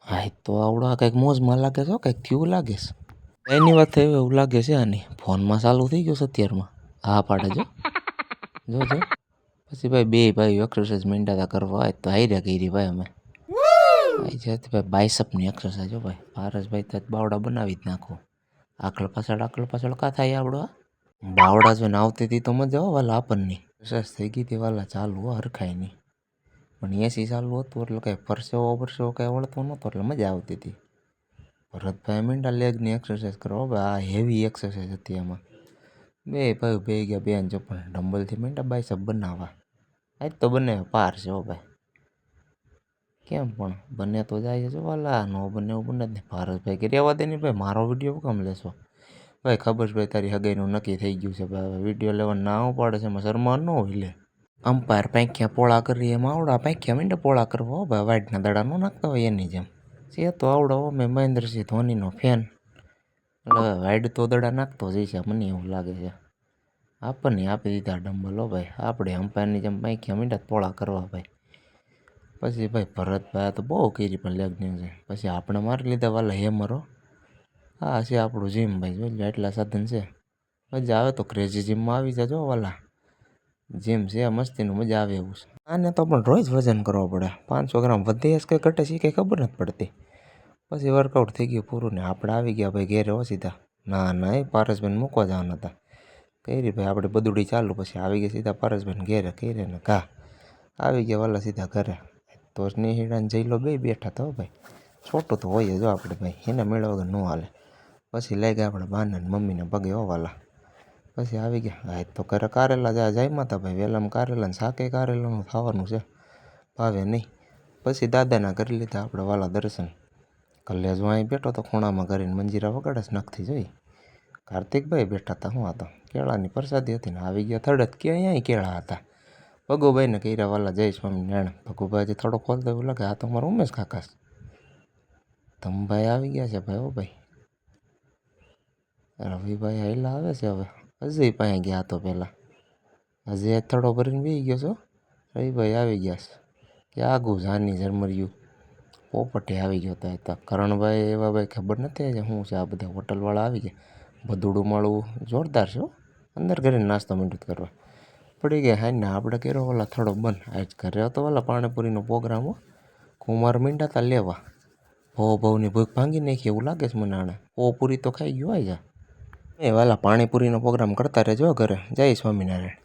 હા તો આવડો કંઈક મોજમાં લાગે છે, કંઈક થયું લાગે છે. એની વાત થઈ એવું લાગે છે આની ફોનમાં ચાલુ થઈ ગયું છે અત્યારમાં. હા પાડે જો જો પછી ભાઈ બે ભાઈ એક્સરસાઇઝ માંડ્યા કરવા આજ તો હાર્યા કરી ભાઈ અમે. ભાઈ બાયસપની એક્સરસાઇઝ હો ભાઈ. પારસભાઈ તો બાવડા બનાવી જ નાખો. આગળ પાછળ કા થાય આવડો બાવડા જો ને આવતી હતી તો મજા હો વાલા આપણની. એક્સરસાઇઝ થઈ ગઈ હતી વાલા ચાલુ હરખાય નહીં. પણ એસી ચાલુ હતું એટલે કંઈ પરસેવો કંઈ વળતો નહોતો એટલે મજા આવતી હતી. ભરતભાઈ મીંડા લેગની એક્સરસાઇઝ કરો ભાઈ. આ હેવી એક્સરસાઇઝ હતી એમાં. બે ભાઈ બે ગયા બે જો પણ ડમ્બલથી મીંડા બાયસપ બનાવવા. આજ તો બને પાર છે હો ભાઈ. કેમ પણ બને તો જાય છે વાલા, નો બને એવું બને જ નહીં. ભારતભાઈ કે રહેવા દે ને ભાઈ, મારો વિડીયો કેમ લેશો ભાઈ? ખબર છે ભાઈ તારી હગાઈનું નક્કી થઈ ગયું છે ભાઈ. વિડીયો લેવા ના પાડે છે એમાં શરમા ન હોય લે. અમ્પાયર પાંખ્યા પોળા કરી એમાં આવડા પાંખ્યા મીંડા પોળા કરવા હો ભાઈ. વાઇટના દડા ન નાખતા હોય એની જેમ. છે તો આવડો મેં મહેન્દ્રસિંહ ધોનીનો ફેન એટલે વાઇડ તો દડા નાખતો જ છે મને એવું લાગે છે. આપણને આપી દીધા ડમ્બલ હો ભાઈ. આપણે અમ્પાયરની જેમ પાંખ્યા મીંડા પોળા કરવા ભાઈ. પછી ભાઈ ભરતભાઈ તો બહુ કરી પણ લેગની છે. પછી આપણે મારી લીધા વાલા હેમરો. હા છે આપણું જીમ ભાઈ. જોઈ લે એટલા સાધન છે. મજા આવે તો ક્રેઝી જીમમાં આવી જજો વાલા. જીમ છે મસ્તીનું, મજા આવે એવું છે. આને તો પણ રોજ વજન કરવો પડે. 500 ગ્રામ વધે કે ઘટે છે કંઈ ખબર નથી પડતી. પછી વર્કઆઉટ થઈ ગયું પૂરું ને આપણે આવી ગયા ભાઈ ઘેરે હો સીધા. ના એ પારસભાઈને મૂકવા જવાના હતા. કરી ભાઈ આપણે બદુડી ચાલુ. પછી આવી ગયા સીધા પારસભાઈને ઘેરે કરીને ઘા આવી ગયા વાલા સીધા ઘરે. તો સ્નેહીડાને જઈ લો બે બેઠા તો ભાઈ. છોટું તો હોય જો આપણે ભાઈ, એને મેળા વગર ન હાલે. પછી લઈ ગયા આપણે બાને મમ્મીને પગે હો વાલા. પછી આવી ગયા. હા તો ઘરે કારેલા જાય હતા ભાઈ. વહેલામાં કારેલા ને શાકે કારેલાનું ખાવાનું છે, ભાવે નહીં. પછી દાદાના કરી લીધા આપણે વાલા દર્શન. કલ્લે જો અહીં બેઠો તો ખૂણામાં કરીને મંજીરા વગાડે છે નખથી જોઈ. કાર્તિકભાઈ બેઠા હતા. શું હતો કેળાની પ્રસાદી હતી ને આવી ગયા થડત કે અહીંયા કેળા હતા. ભગુભાઈને કર્યા વાલા જય સ્વામિનારાયણ. ભગુભાઈ થોડો ખોલતો એવું લાગે. આ તો અમારો ઉમેશ કાકા છે. ધમભાઈ આવી ગયા છે ભાઈ. ઓ ભાઈ રવિભાઈ હેલા આવે છે હવે. અજય પાસે ગયા તો પહેલાં. અજય થોડો ભરીને બેસી ગયો છો. રવિભાઈ આવી ગયા છે કે આગું જાની ઝરમર્યું. પોપટે આવી ગયો તો કરણભાઈ એવા ભાઈ ખબર નથી કે શું છે આ બધા હોટલવાળા આવી ગયા. બધુડું માળું જોરદાર છે. અંદર ઘરે નાસ્તો મીઠું કરવા પડી ગયા. હા ને આપણે કર્યો વાલા થોડો બંધ. આજ ઘરે હતો વાલા પાણીપુરીનો પ્રોગ્રામ હો. કુમાર મીંડા તા લેવા. ભવની ભૂખ ભાંગી નાખી એવું લાગે છે મને. આણે પૂરી તો ખાઈ ગયો. જા એ વાલા પાણીપુરીનો પ્રોગ્રામ કરતા રહેજો ઘરે. જય સ્વામિનારાયણ.